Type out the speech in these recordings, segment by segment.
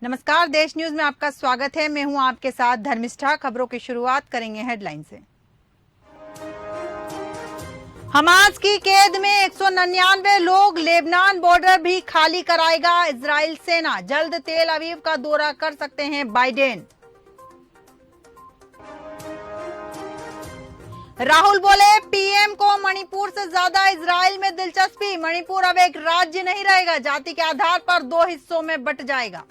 नमस्कार, देश न्यूज में आपका स्वागत है। मैं हूं आपके साथ धर्मिष्ठा। खबरों की शुरुआत करेंगे हेडलाइन से। हमास की कैद में 199 लोग, लेबनान बॉर्डर भी खाली कराएगा इजराइल सेना। जल्द तेल अवीव का दौरा कर सकते हैं बाइडेन। राहुल बोले, पीएम को मणिपुर से ज्यादा इजराइल में दिलचस्पी। मणिपुर अब एक राज्य नहीं रहेगा, जाति के आधार पर 2 हिस्सों में बंट जाएगा।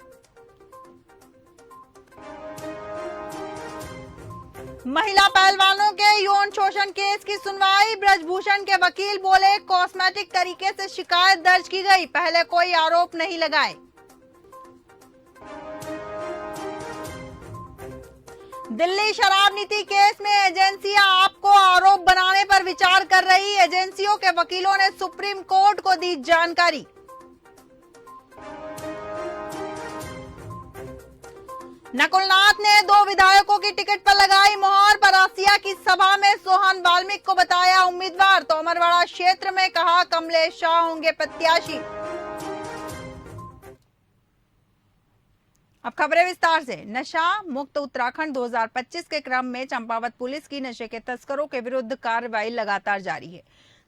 महिला पहलवानों के यौन शोषण केस की सुनवाई। ब्रजभूषण के वकील बोले, कॉस्मेटिक तरीके से शिकायत दर्ज की गई, पहले कोई आरोप नहीं लगाए। दिल्ली शराब नीति केस में एजेंसियां आपको आरोप बनाने पर विचार कर रही। एजेंसियों के वकीलों ने सुप्रीम कोर्ट को दी जानकारी। नकुलनाथ ने 2 विधायकों की टिकट पर लगाई मोहर। परासिया की सभा में सोहन बाल्मीकि को बताया उम्मीदवार। तोमरवाड़ा क्षेत्र में कहा कमलेश शाह होंगे प्रत्याशी। अब खबरें विस्तार से। नशा मुक्त उत्तराखंड 2025 के क्रम में चंपावत पुलिस की नशे के तस्करों के विरुद्ध कार्रवाई लगातार जारी है।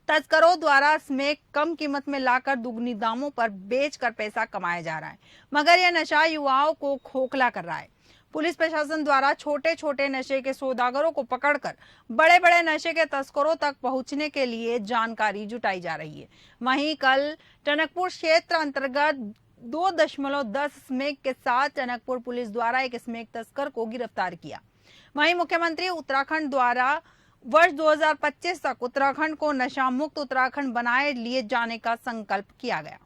तस्करों द्वारा स्मैक कम कीमत में लाकर दुगनी दामों पर बेचकर पैसा कमाया जा रहा है, मगर यह नशा युवाओं को खोखला कर रहा है। पुलिस प्रशासन द्वारा छोटे छोटे नशे के सौदागरों को पकड़कर बड़े बड़े नशे के तस्करों तक पहुंचने के लिए जानकारी जुटाई जा रही है। वहीं कल टनकपुर क्षेत्र अंतर्गत 2.10 स्मैक के साथ टनकपुर पुलिस द्वारा एक स्मैक तस्कर को गिरफ्तार किया। वहीं मुख्यमंत्री उत्तराखंड द्वारा वर्ष 2025 तक उत्तराखंड को नशा मुक्त उत्तराखंड बनाए लिए जाने का संकल्प किया गया।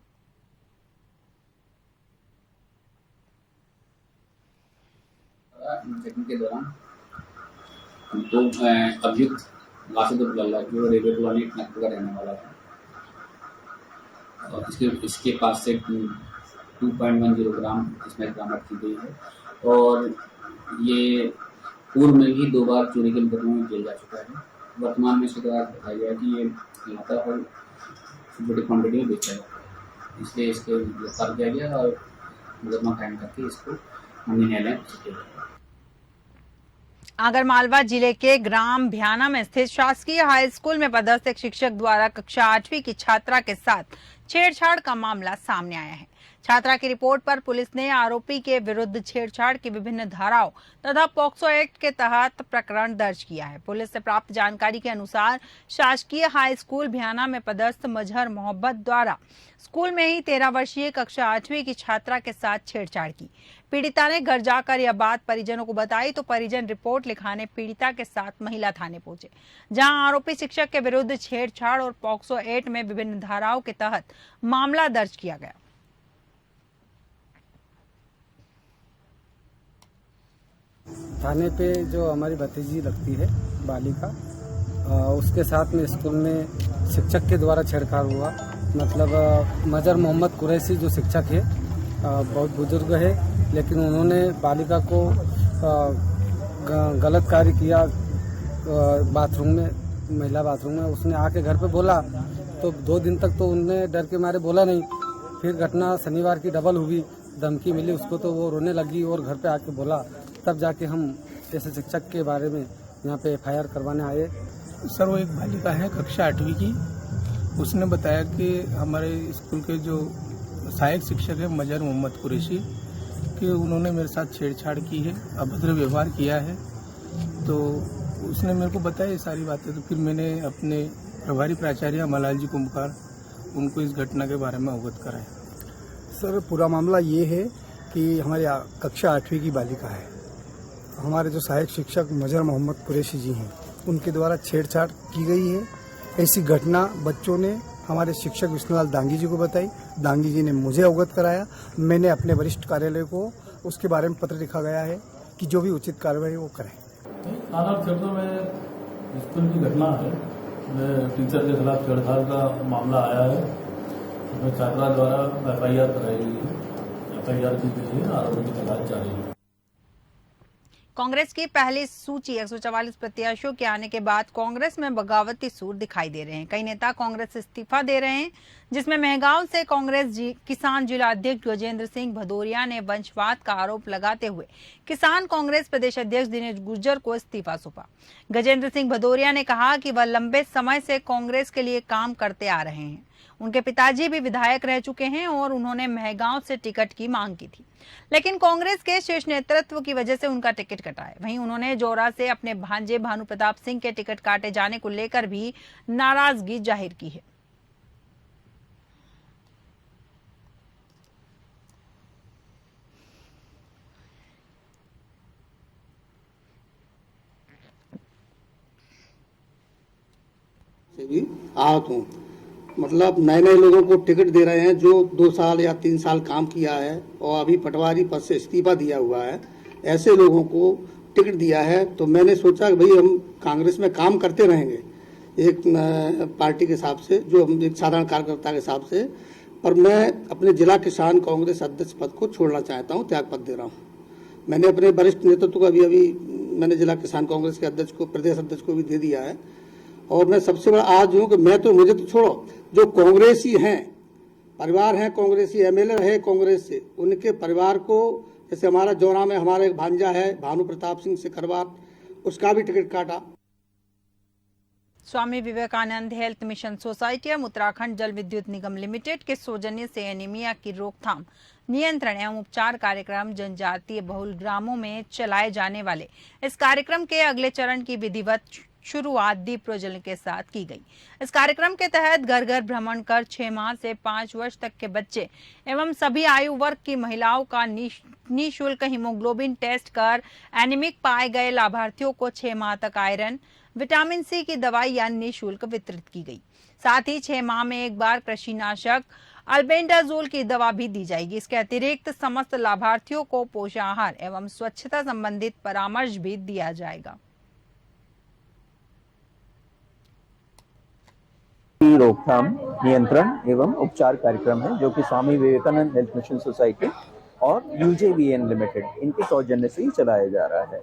चेकिंग के दौरान तो अभियुक्त वासुदेव लल्ला जो रेलवे कॉलोनी टनकपुर का रहने वाला था, और इसके पास से 2.10 ग्राम इसमें बरामद की गई है। और ये पूर्व में भी 2 बार चोरी के मुकदमों में जेल जा चुका है। वर्तमान में इसके द्वारा बताया गया कि ये लगातार बड़ी क्वान्टिटी में बेचा जाता है, इसलिए इसके गिरफ्तार किया गया और मुकदमा कायम करके इसको न्यायालय भेजा। आगरमालवा जिले के ग्राम भ्याना में स्थित शासकीय हाई स्कूल में पदस्थ एक शिक्षक द्वारा कक्षा 8वीं की छात्रा के साथ छेड़छाड़ का मामला सामने आया है। छात्रा की रिपोर्ट पर पुलिस ने आरोपी के विरुद्ध छेड़छाड़ की विभिन्न धाराओं तथा पॉक्सो एक्ट के तहत प्रकरण दर्ज किया है। पुलिस से प्राप्त जानकारी के अनुसार शासकीय हाई स्कूल भ्याना में पदस्थ मजहर मोहब्बत द्वारा स्कूल में ही 13 वर्षीय कक्षा 8वीं की छात्रा के साथ छेड़छाड़ की। पीड़िता ने घर जाकर यह बात परिजनों को बताई तो परिजन रिपोर्ट लिखाने पीड़िता के साथ महिला थाने पहुंचे, जहां आरोपी शिक्षक के विरुद्ध छेड़छाड़ और पॉक्सो एक्ट में विभिन्न धाराओं के तहत मामला दर्ज किया गया। थाने पे जो हमारी भतीजी लगती है बालिका, उसके साथ में स्कूल में शिक्षक के द्वारा छेड़छाड़ हुआ। मतलब मजहर मोहम्मद कुरैशी जो शिक्षक है, बहुत बुजुर्ग है, लेकिन उन्होंने बालिका को गलत कार्य किया बाथरूम में, महिला बाथरूम में। उसने आके घर पे बोला तो 2 दिन तक तो उनने डर के मारे बोला नहीं। फिर घटना शनिवार की डबल हुई, धमकी मिली उसको तो वो रोने लगी और घर पे आके बोला, तब जाके हम ऐसे शिक्षक के बारे में यहाँ पे FIR करवाने आए। सर, वो एक बालिका है कक्षा 8वीं की। उसने बताया कि हमारे स्कूल के जो सहायक शिक्षक है मजहर मोहम्मद कुरैशी, कि उन्होंने मेरे साथ छेड़छाड़ की है, अभद्र व्यवहार किया है। तो उसने मेरे को बताया ये सारी बातें। तो फिर मैंने अपने प्रभारी प्राचार्य मलाल जी कुंभकार उनको इस घटना के बारे में अवगत कराया। सर, पूरा मामला ये है कि हमारी कक्षा 8वीं की बालिका है। हमारे जो सहायक शिक्षक मजहर मोहम्मद कुरैशी जी हैं, उनके द्वारा छेड़छाड़ की गई है। ऐसी घटना बच्चों ने हमारे शिक्षक विष्णुलाल दांगी जी को बताई। दांगी जी ने मुझे अवगत कराया। मैंने अपने वरिष्ठ कार्यालय को उसके बारे में पत्र लिखा गया है कि जो भी उचित कार्रवाई वो करें। आधार शब्दों में स्कूल की घटना है, टीचर के खिलाफ छेड़छाड़ का मामला आया है। उसमें छात्रा द्वारा FIR कराई गई है, FIR की गई है, आरोपी की तलाश जारी है। कांग्रेस की पहली सूची 144 प्रत्याशियों के आने के बाद कांग्रेस में बगावती सूर दिखाई दे रहे हैं। कई नेता कांग्रेस से इस्तीफा दे रहे हैं, जिसमें मेहगांव से कांग्रेस किसान जिला अध्यक्ष गजेंद्र सिंह भदौरिया ने वंशवाद का आरोप लगाते हुए किसान कांग्रेस प्रदेश अध्यक्ष दिनेश गुर्जर को इस्तीफा सौंपा। गजेंद्र सिंह भदौरिया ने कहा कि वह लंबे समय से कांग्रेस के लिए काम करते आ रहे हैं। उनके पिताजी भी विधायक रह चुके हैं और उन्होंने मेहगांव से टिकट की मांग की थी, लेकिन कांग्रेस के शीर्ष नेतृत्व की वजह से उनका टिकट कटा है। वहीं उन्होंने जोरा से अपने भांजे भानु प्रताप सिंह के टिकट काटे जाने को लेकर भी नाराजगी जाहिर की है। से भी आहत हूँ। मतलब नए नए लोगों को टिकट दे रहे हैं जो 2 साल या 3 साल काम किया है और अभी पटवारी पद से इस्तीफा दिया हुआ है, ऐसे लोगों को टिकट दिया है। तो मैंने सोचा कि भाई हम कांग्रेस में काम करते रहेंगे एक पार्टी के हिसाब से, जो हम एक साधारण कार्यकर्ता के हिसाब से, पर मैं अपने जिला किसान कांग्रेस अध्यक्ष पद को छोड़ना चाहता हूँ, त्याग पद दे रहा हूँ। मैंने अपने वरिष्ठ नेतृत्व को अभी मैंने जिला किसान कांग्रेस के अध्यक्ष को, प्रदेश अध्यक्ष को भी दे दिया है। और मैं सबसे बड़ा आज हूँ कि मुझे तो छोड़ो, जो कांग्रेसी हैं, परिवार हैं कांग्रेसी, एमएलए रहे कांग्रेस से, उनके परिवार को, जैसे हमारा जौरा में हमारा एक भांजा है भानु प्रताप सिंह सिकरवार, उसका भी टिकट काटा। Swami Vivekananda health mission society एवं उत्तराखंड जल विद्युत निगम लिमिटेड के सौजन्य से एनीमिया की रोकथाम, नियंत्रण एवं उपचार कार्यक्रम जनजातीय बहुल ग्रामों में चलाए जाने वाले इस कार्यक्रम के अगले चरण की विधिवत शुरुआत दीप प्रज्वलन के साथ की गई। इस कार्यक्रम के तहत घर घर भ्रमण कर 6 माह से 5 वर्ष तक के बच्चे एवं सभी आयु वर्ग की महिलाओं का निःशुल्क हीमोग्लोबिन टेस्ट कर एनीमिक पाए गए लाभार्थियों को 6 माह तक आयरन, विटामिन सी की दवाई या निःशुल्क वितरित की गई। साथ ही 6 माह में एक बार कृषिनाशक अल्बेंडाजोल की दवा भी दी जाएगी। इसके अतिरिक्त समस्त लाभार्थियों को पोषाहार एवं स्वच्छता संबंधित परामर्श भी दिया जाएगा। रोकथाम, नियंत्रण एवं उपचार कार्यक्रम है, जो कि Swami Vivekananda health mission society और यूजेवीएन लिमिटेड इनके सौजन्य से ही चलाया जा रहा है।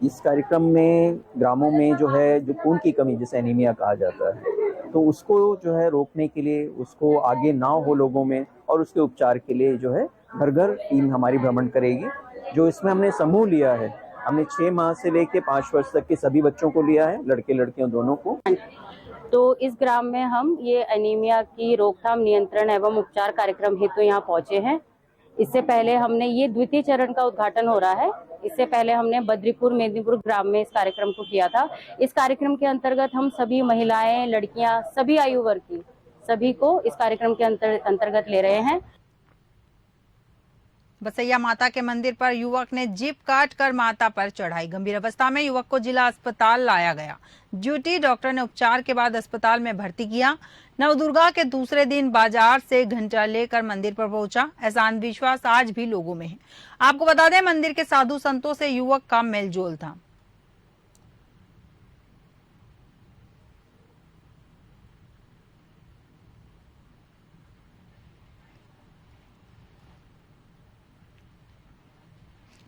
इस कार्यक्रम में ग्रामों में जो है, जो खून की कमी जिसे एनीमिया कहा जाता है, तो उसको जो है रोकने के लिए, उसको आगे ना हो लोगों में, और उसके उपचार के लिए जो है घर घर टीम हमारी भ्रमण करेगी। जो इसमें हमने समूह लिया है, हमने 6 माह से लेके 5 वर्ष तक के सभी बच्चों को लिया है, लड़के लड़कियों दोनों को। तो इस ग्राम में हम ये एनीमिया की रोकथाम, नियंत्रण एवं उपचार कार्यक्रम हेतु यहाँ पहुंचे हैं। इससे पहले हमने ये द्वितीय चरण का उद्घाटन हो रहा है। इससे पहले हमने बद्रीपुर मेदिनीपुर ग्राम में इस कार्यक्रम को किया था। इस कार्यक्रम के अंतर्गत हम सभी महिलाएं, लड़कियां, सभी आयु वर्ग की सभी को इस कार्यक्रम के अंतर्गत ले रहे हैं। बसैया माता के मंदिर पर युवक ने जीप काट कर माता पर चढ़ाई। गंभीर अवस्था में युवक को जिला अस्पताल लाया गया। ड्यूटी डॉक्टर ने उपचार के बाद अस्पताल में भर्ती किया। नवदुर्गा के दूसरे दिन बाजार से घंटा लेकर मंदिर पर पहुंचा। ऐसा अंधविश्वास आज भी लोगों में है। आपको बता दें, मंदिर के साधु संतों से युवक का मेलजोल था।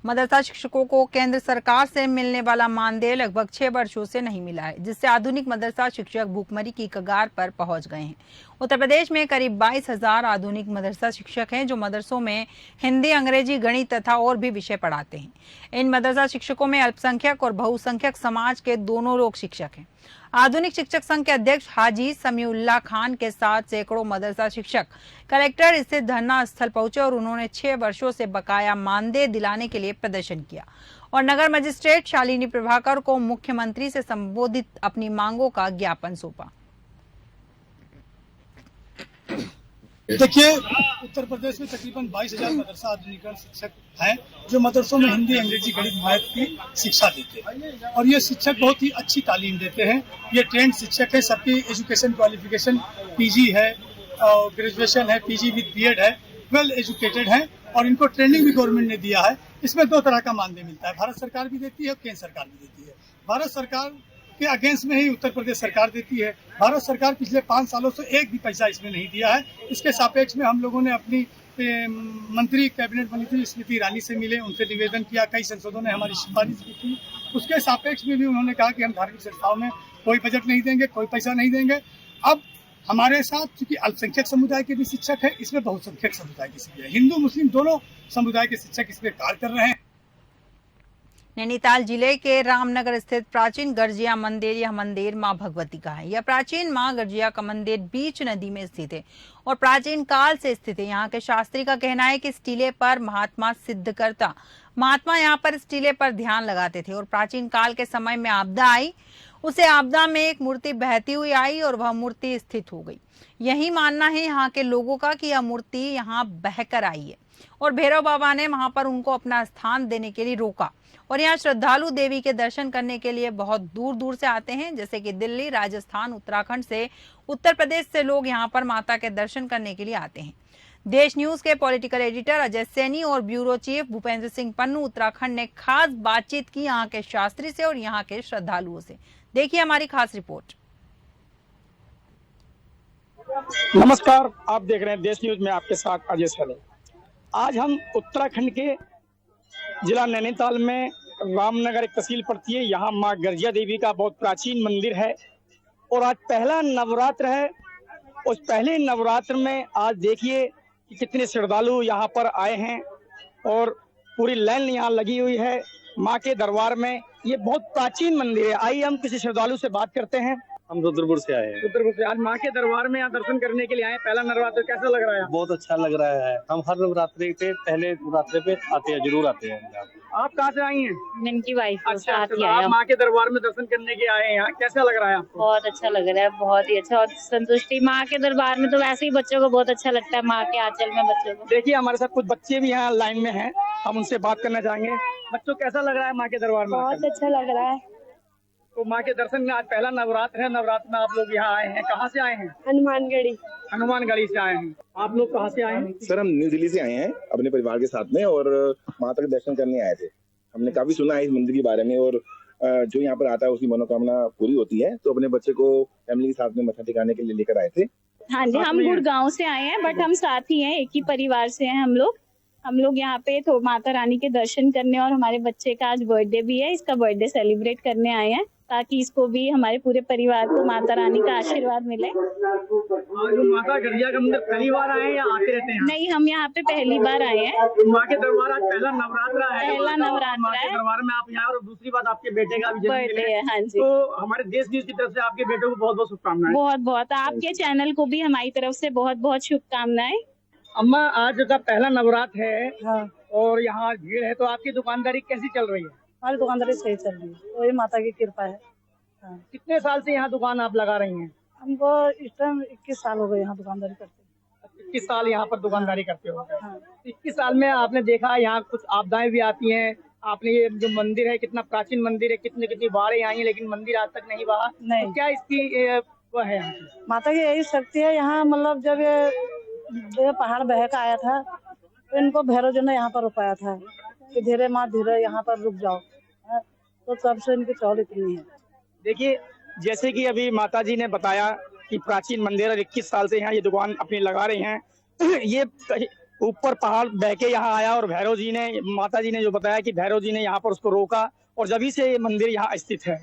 मदरसा शिक्षकों को केंद्र सरकार से मिलने वाला मानदेय लगभग 6 वर्षों से नहीं मिला है, जिससे आधुनिक मदरसा शिक्षक भूखमरी की कगार पर पहुंच गए हैं। उत्तर प्रदेश में करीब 22,000 आधुनिक मदरसा शिक्षक हैं, जो मदरसों में हिंदी, अंग्रेजी, गणित तथा और भी विषय पढ़ाते हैं। इन मदरसा शिक्षकों में अल्पसंख्यक और बहुसंख्यक समाज के दोनों लोग शिक्षक हैं। आधुनिक शिक्षक संघ के अध्यक्ष हाजी समीउल्लाह खान के साथ सैकड़ों मदरसा शिक्षक कलेक्टर स्थित धरना स्थल पहुंचे और उन्होंने 6 वर्षों से बकाया मानदेय दिलाने के लिए प्रदर्शन किया और नगर मजिस्ट्रेट शालिनी प्रभाकर को मुख्यमंत्री से संबोधित अपनी मांगों का ज्ञापन सौंपा। देखिए, उत्तर प्रदेश में तकरीबन 22,000 मदरसा आधुनिकीकरण शिक्षक हैं, जो मदरसों में हिंदी, अंग्रेजी, गणित, मैथ की शिक्षा देते हैं और ये शिक्षक बहुत ही अच्छी तालीम देते हैं। ये ट्रेंड शिक्षक है, सबकी एजुकेशन क्वालिफिकेशन पीजी है, ग्रेजुएशन है, पीजी विद बीएड है, वेल एजुकेटेड है और इनको ट्रेनिंग भी गवर्नमेंट ने दिया है। इसमें 2 तरह का मानदेय मिलता है, भारत सरकार भी देती है और केंद्र सरकार भी देती है। भारत सरकार के अगेंस्ट में ही उत्तर प्रदेश सरकार देती है। भारत सरकार पिछले 5 सालों से एक भी पैसा इसमें नहीं दिया है। इसके सापेक्ष में हम लोगों ने अपनी मंत्री कैबिनेट मंत्री स्मृति ईरानी से मिले, उनसे निवेदन किया, कई सांसदों ने हमारी सिफारिश भी की। उसके सापेक्ष में भी उन्होंने कहा कि हम धार्मिक संस्थाओं में कोई बजट नहीं देंगे, कोई पैसा नहीं देंगे। अब हमारे साथ चूंकि अल्पसंख्यक समुदाय के भी शिक्षक है, इसमें बहुसंख्यक समुदाय के भी है, हिंदू मुस्लिम दोनों समुदाय के शिक्षक इसमें कार्य कर रहे हैं। नैनीताल जिले के रामनगर स्थित प्राचीन गर्जिया मंदिर, यह मंदिर मां भगवती का है। यह प्राचीन मां गर्जिया का मंदिर बीच नदी में स्थित है और प्राचीन काल से स्थित है। यहाँ के शास्त्री का कहना है कि इस टीले पर महात्मा सिद्धकर्ता महात्मा यहाँ पर इस टीले पर ध्यान लगाते थे और प्राचीन काल के समय में आपदा आई, उसे आपदा में एक मूर्ति बहती हुई आई और वह मूर्ति स्थित हो गई। यही मानना है यहाँ के लोगों का कि यह मूर्ति यहाँ बहकर आई है और भैरव बाबा ने वहां पर उनको अपना स्थान देने के लिए रोका और यहाँ श्रद्धालु देवी के दर्शन करने के लिए बहुत दूर दूर से आते हैं, जैसे कि दिल्ली, राजस्थान, उत्तराखंड से, उत्तर प्रदेश से लोग यहाँ पर माता के दर्शन करने के लिए आते हैं। देश न्यूज के पॉलिटिकल एडिटर अजय सैनी और ब्यूरो चीफ भूपेंद्र सिंह पन्नू उत्तराखंड ने खास बातचीत की यहाँ के शास्त्री से और यहाँ के श्रद्धालुओं से। देखिए हमारी खास रिपोर्ट। नमस्कार, आप देख रहे हैं देश न्यूज में आपके साथ अजय सैनी। आज हम उत्तराखंड के जिला नैनीताल में रामनगर एक तहसील पड़ती है। यहाँ माँ गर्जिया देवी का बहुत प्राचीन मंदिर है और आज पहला नवरात्र है। उस पहले नवरात्र में आज देखिए कि कितने श्रद्धालु यहाँ पर आए हैं और पूरी लाइन यहाँ लगी हुई है माँ के दरबार में। ये बहुत प्राचीन मंदिर है। आइए हम किसी श्रद्धालु से बात करते हैं। हम रुद्रपुर से आए हैं। रुद्रपुर से आज माँ के दरबार में यहाँ दर्शन करने के लिए आए। पहला नवरात्र कैसा लग रहा है? बहुत अच्छा लग रहा है। हम हर नवरात्रि पे पहले नवरात्रि पे आते हैं, जरूर आते हैं। आप कहाँ से आई हैं? मैं इनकी वाइफ हूँ। अच्छा, आप माँ के दरबार में दर्शन करने के आए हैं। यहाँ कैसा लग रहा है आपको? बहुत अच्छा लग रहा है, बहुत ही अच्छा और संतुष्टि। माँ के दरबार में तो वैसे ही बच्चों को बहुत अच्छा लगता है, माँ के आंचल में बच्चों को। देखिए हमारे साथ कुछ बच्चे भी यहाँ लाइन में हैं, हम उनसे बात करना चाहेंगे। बच्चों कैसा लग रहा है माँ के दरबार में? बहुत अच्छा लग रहा है। तो माँ के दर्शन में आज पहला नवरात्र है। नवरात्र में आप लोग यहाँ आए हैं, कहाँ से आए हैं? हनुमानगढ़ी से आए हैं। आप लोग कहाँ से आए हैं? सर हम न्यू दिल्ली से आए हैं अपने परिवार के साथ में और माता के दर्शन करने आए थे। हमने काफी सुना है इस मंदिर के बारे में और जो यहाँ पर आता है उसकी मनोकामना पूरी होती है, तो अपने बच्चे को फैमिली के साथ में मत्था टिकाने के लिए लेकर आए थे। हाँ जी, हम गुड़गांव से आए हैं बट हम साथ ही हैं, एक ही परिवार से हैं हम लोग यहाँ पे तो माता रानी के दर्शन करने और हमारे बच्चे का आज बर्थडे भी है, इसका बर्थडे सेलिब्रेट करने आए हैं ताकि इसको भी हमारे पूरे परिवार को माता रानी का आशीर्वाद मिले। माता गर्जिया का मंदिर पहली बार आए हैं या आते रहते हैं? नहीं, हम यहाँ पे पहली बार आए हैं। माँ के दरबार आज पहला नवरात्र है। पहला नवरात्र है। दरबार में आप यहाँ और दूसरी बात आपके बेटे का भी बर्थडे है। हाँ जी, तो हमारे देश न्यूज की तरफ से आपके बेटे को बहुत बहुत शुभकामनाएं। बहुत बहुत आपके चैनल को भी हमारी तरफ से बहुत बहुत शुभकामनाएं। अम्मा आज का पहला नवरात्र है। हाँ। और यहाँ भीड़ है, तो आपकी दुकानदारी कैसी चल रही है? हमारी दुकानदारी सही चल रही है, वही माता की कृपा है। हाँ। कितने साल से यहाँ दुकान आप लगा रही हैं? हमको इस टाइम 21 साल हो गए यहाँ दुकानदारी करते। 21 साल यहाँ पर दुकानदारी करते हो? हाँ। 21 साल में आपने देखा यहाँ कुछ आपदाएं भी आती हैं। आपने ये जो मंदिर है, कितना प्राचीन मंदिर है, कितनी बाढ़ें आई हैं लेकिन मंदिर आज तक नहीं बहा। नहीं। तो क्या इसकी वो है? माता की यही शक्ति है यहाँ। मतलब जब ये पहाड़ बह का आया था तो इनको भैरव जी ने यहाँ पर रुकाया था कि धीरे माँ धीरे यहाँ पर रुक जाओ, तो तब से इनकी चौल इतनी है। देखिए जैसे कि अभी माता जी ने बताया कि प्राचीन मंदिर है, 21 साल से यहाँ ये दुकान अपनी लगा रही हैं। ये ऊपर पहाड़ बह के यहाँ आया और भैरव जी ने, माता जी ने जो बताया कि भैरव जी ने यहाँ पर उसको रोका और जभी से ये मंदिर यहाँ स्थित है।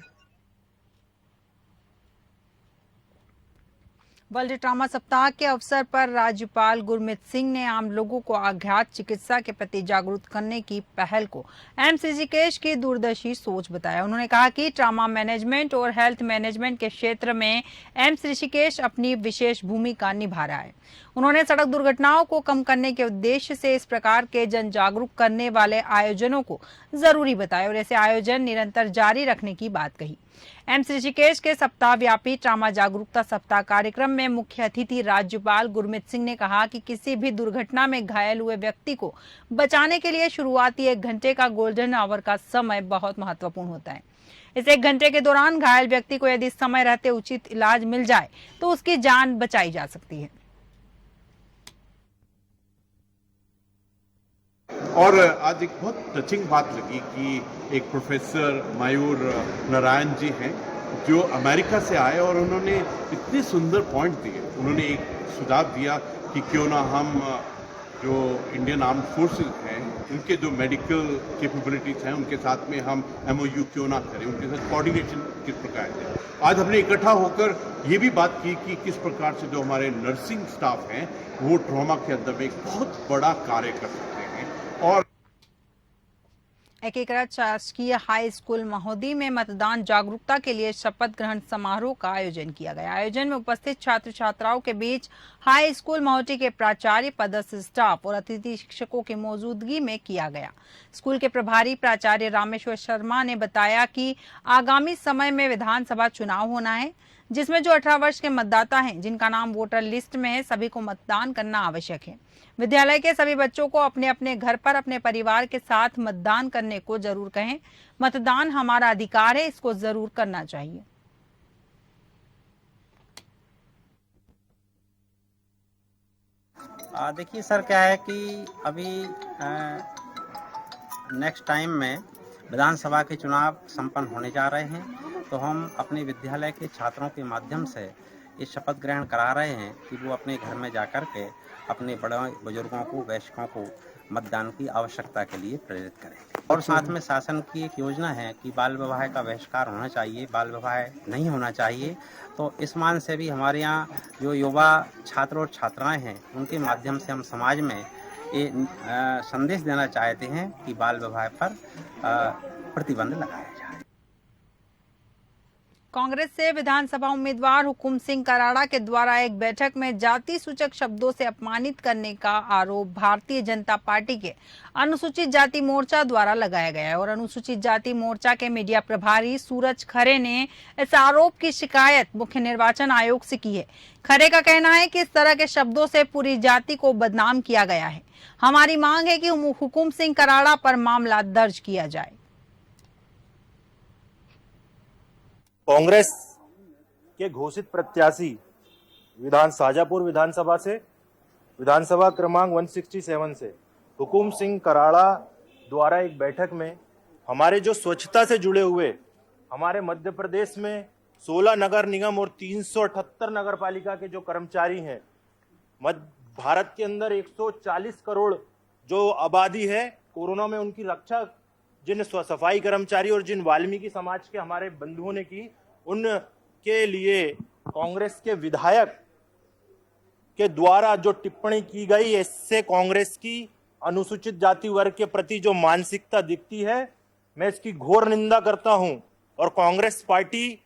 वर्ल्ड ट्रॉमा सप्ताह के अवसर पर राज्यपाल गुरमीत सिंह ने आम लोगों को आघात चिकित्सा के प्रति जागरूक करने की पहल को एम्स ऋषिकेश की दूरदर्शी सोच बताया। उन्होंने कहा कि ट्रॉमा मैनेजमेंट और हेल्थ मैनेजमेंट के क्षेत्र में एम्स ऋषिकेश अपनी विशेष भूमिका निभा रहा है। उन्होंने सड़क दुर्घटनाओं को कम करने के उद्देश्य से इस प्रकार के जन जागरूक करने वाले आयोजनों को जरूरी बताया और ऐसे आयोजन निरंतर जारी रखने की बात कही। एम्स ऋषिकेश के सप्ताह व्यापी ट्रॉमा जागरूकता सप्ताह कार्यक्रम में मुख्य अतिथि राज्यपाल गुरमीत सिंह ने कहा कि किसी भी दुर्घटना में घायल हुए व्यक्ति को बचाने के लिए शुरुआती 1 घंटे का गोल्डन आवर का समय बहुत महत्वपूर्ण होता है। इस 1 घंटे के दौरान घायल व्यक्ति को यदि समय रहते उचित इलाज मिल जाए तो उसकी जान बचाई जा सकती है। और आज एक बहुत टचिंग बात लगी कि एक प्रोफेसर मयूर नारायण जी हैं जो अमेरिका से आए और उन्होंने इतने सुंदर पॉइंट दिए। उन्होंने एक सुझाव दिया कि क्यों ना हम जो इंडियन आर्म फोर्सेस हैं उनके जो मेडिकल कैपेबिलिटीज हैं उनके साथ में हम MOU क्यों ना करें, उनके साथ कोऑर्डिनेशन किस प्रकार से। आज हमने इकट्ठा होकर ये भी बात की कि किस प्रकार से जो हमारे नर्सिंग स्टाफ हैं वो ट्रॉमा के अंदर में एक बहुत बड़ा कार्य कर सकते हैं। और एकीकृत शासकीय हाई स्कूल महोदी में मतदान जागरूकता के लिए शपथ ग्रहण समारोह का आयोजन किया गया। आयोजन में उपस्थित छात्र छात्राओं के बीच हाई स्कूल महोदी के प्राचार्य, पदस्थ स्टाफ और अतिथि शिक्षकों की मौजूदगी में किया गया। स्कूल के प्रभारी प्राचार्य रामेश्वर शर्मा ने बताया कि आगामी समय में विधानसभा चुनाव होना है, जिसमें जो 18 वर्ष के मतदाता हैं जिनका नाम वोटर लिस्ट में है, सभी को मतदान करना आवश्यक है। विद्यालय के सभी बच्चों को अपने अपने घर पर अपने परिवार के साथ मतदान करने को जरूर कहें। मतदान हमारा अधिकार है, इसको जरूर करना चाहिए। देखिए सर, क्या है कि अभी नेक्स्ट टाइम में विधानसभा के चुनाव संपन्न होने जा रहे हैं, तो हम अपने विद्यालय के छात्रों के माध्यम से ये शपथ ग्रहण करा रहे हैं कि वो अपने घर में जाकर के अपने बड़े बुजुर्गों को, वयस्कों को मतदान की आवश्यकता के लिए प्रेरित करें। और साथ में शासन की एक योजना है कि बाल विवाह का बहिष्कार होना चाहिए, बाल विवाह नहीं होना चाहिए। तो इस मान से भी हमारे यहाँ जो युवा छात्र और छात्राएं हैं उनके माध्यम से हम समाज में ये संदेश देना चाहते हैं कि बाल विवाह पर प्रतिबंध लगाया जाए। कांग्रेस से विधानसभा उम्मीदवार हुकुम सिंह कराड़ा के द्वारा एक बैठक में जाति सूचक शब्दों से अपमानित करने का आरोप भारतीय जनता पार्टी के अनुसूचित जाति मोर्चा द्वारा लगाया गया है और अनुसूचित जाति मोर्चा के मीडिया प्रभारी सूरज खरे ने इस आरोप की शिकायत मुख्य निर्वाचन आयोग से की है। खरे का कहना है कि इस तरह के शब्दों से पूरी जाति को बदनाम किया गया है। हमारी मांग है कि हुकुम सिंह कराड़ा पर मामला दर्ज किया जाए। कांग्रेस के घोषित प्रत्याशी शाजापुर विधानसभा से विधानसभा क्रमांक 167 से हुकुम सिंह कराड़ा द्वारा एक बैठक में हमारे जो स्वच्छता से जुड़े हुए हमारे मध्य प्रदेश में 16 नगर निगम और 378 नगर पालिका के जो कर्मचारी हैं, भारत के अंदर 140 करोड़ जो आबादी है, कोरोना में उनकी रक्षा जिन सफाई कर्मचारी और जिन वाल्मीकि समाज के हमारे बंधुओं ने की, उनके लिए कांग्रेस के विधायक के द्वारा जो टिप्पणी की गई, इससे कांग्रेस की अनुसूचित जाति वर्ग के प्रति जो मानसिकता दिखती है, मैं इसकी घोर निंदा करता हूं। और कांग्रेस पार्टी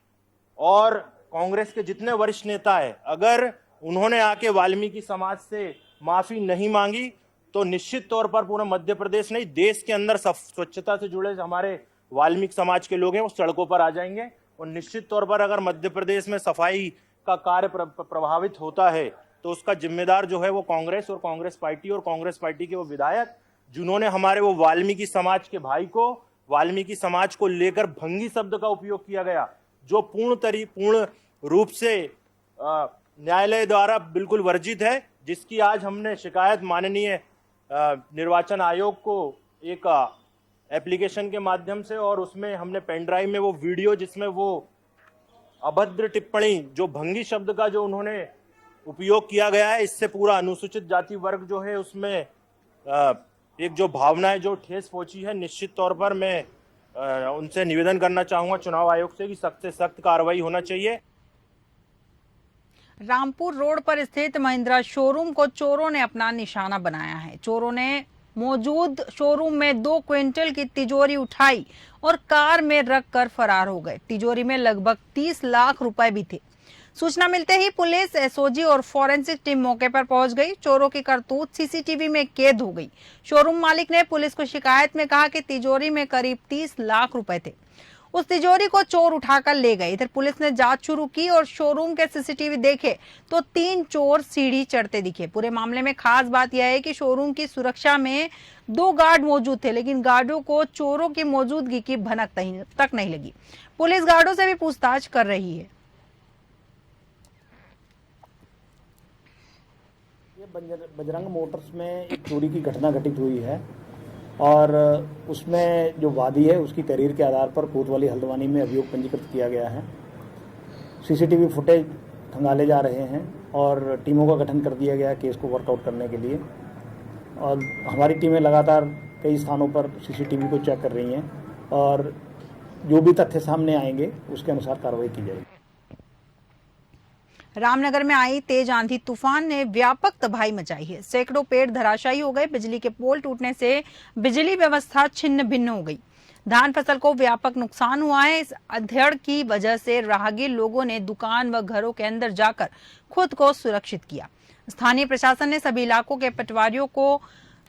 और कांग्रेस के जितने वरिष्ठ नेता है, अगर उन्होंने आके वाल्मीकि समाज से माफी नहीं मांगी तो निश्चित तौर पर पूरा मध्य प्रदेश नहीं, देश के अंदर स्वच्छता से जुड़े हमारे वाल्मीकि समाज के लोग हैं वो सड़कों पर आ जाएंगे। और निश्चित तौर पर अगर मध्य प्रदेश में सफाई का कार्य प्रभावित होता है तो उसका जिम्मेदार जो है वो कांग्रेस और कांग्रेस पार्टी के वो विधायक, जिन्होंने हमारे वो वाल्मीकि समाज के भाई को, वाल्मीकि समाज को लेकर भंगी शब्द का उपयोग किया गया, जो पूर्ण रूप से न्यायालय द्वारा बिल्कुल वर्जित है, जिसकी आज हमने शिकायत माननीय निर्वाचन आयोग को एक एप्लीकेशन के माध्यम से, और उसमें हमने पेन ड्राइव में वो वीडियो जिसमें वो अभद्र टिप्पणी, जो भंगी शब्द का जो उन्होंने उपयोग किया गया है, इससे पूरा अनुसूचित जाति वर्ग जो है उसमें एक जो भावनाएं जो ठेस पहुंची है। निश्चित तौर पर मैं उनसे निवेदन करना चाहूंगा चुनाव आयोग से कि सख्त से सख्त कार्रवाई होना चाहिए। रामपुर रोड पर स्थित महिंद्रा शोरूम को चोरों ने अपना निशाना बनाया है। चोरों ने मौजूद शोरूम में 2 क्विंटल की तिजोरी उठाई और कार में रख कर फरार हो गए। तिजोरी में लगभग 30 लाख रुपए भी थे। सूचना मिलते ही पुलिस, एसओजी और फॉरेंसिक टीम मौके पर पहुंच गई। चोरों की करतूत सीसीटीवी में कैद हो गई। शोरूम मालिक ने पुलिस को शिकायत में कहा कि तिजोरी में करीब 30 लाख रुपए थे। उस तिजोरी को चोर उठाकर ले गए। इधर पुलिस ने जांच शुरू की और शोरूम के सीसीटीवी देखे तो 3 चोर सीढ़ी चढ़ते दिखे। पूरे मामले में खास बात यह है कि शोरूम की सुरक्षा में 2 गार्ड मौजूद थे, लेकिन गार्डों को चोरों की मौजूदगी की भनक तक नहीं लगी। पुलिस गार्डों से भी पूछताछ कर रही है। बजरंग मोटर्स में एक चोरी की घटना घटित हुई है और उसमें जो वादी है उसकी तहरीर के आधार पर कोतवाली हल्द्वानी में अभियोग पंजीकृत किया गया है। सीसीटीवी फुटेज खंगाले जा रहे हैं और टीमों का गठन कर दिया गया है केस को वर्कआउट करने के लिए। और हमारी टीमें लगातार कई स्थानों पर सीसीटीवी को चेक कर रही हैं और जो भी तथ्य सामने आएंगे उसके अनुसार कार्रवाई की जाएगी। रामनगर में आई तेज आंधी तूफान ने व्यापक तबाही मचाई है। सैकड़ों पेड़ धराशायी हो गए। बिजली के पोल टूटने से बिजली व्यवस्था छिन्न भिन्न हो गई। धान फसल को व्यापक नुकसान हुआ है। इस अधेड़ की वजह से राहगीर लोगों ने दुकान व घरों के अंदर जाकर खुद को सुरक्षित किया। स्थानीय प्रशासन ने सभी इलाकों के पटवारियों को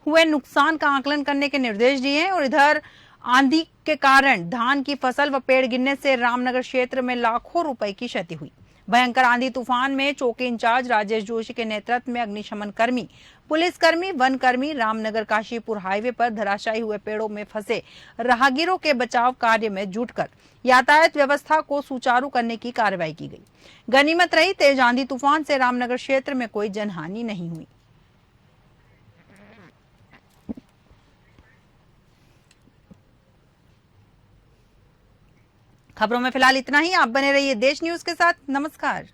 हुए नुकसान का आकलन करने के निर्देश दिए हैं। और इधर आंधी के कारण धान की फसल व पेड़ गिरने से रामनगर क्षेत्र में लाखों रुपए की क्षति हुई। भयंकर आंधी तूफान में चौकी इंचार्ज राजेश जोशी के नेतृत्व में अग्निशमन कर्मी, पुलिसकर्मी, वन कर्मी रामनगर काशीपुर हाईवे पर धराशायी हुए पेड़ों में फंसे राहगीरों के बचाव कार्य में जुटकर यातायात व्यवस्था को सुचारू करने की कार्रवाई की गई। गनीमत रही तेज आंधी तूफान से रामनगर क्षेत्र में कोई जनहानि नहीं हुई। खबरों में फिलहाल इतना ही। आप बने रहिए देश न्यूज के साथ। नमस्कार।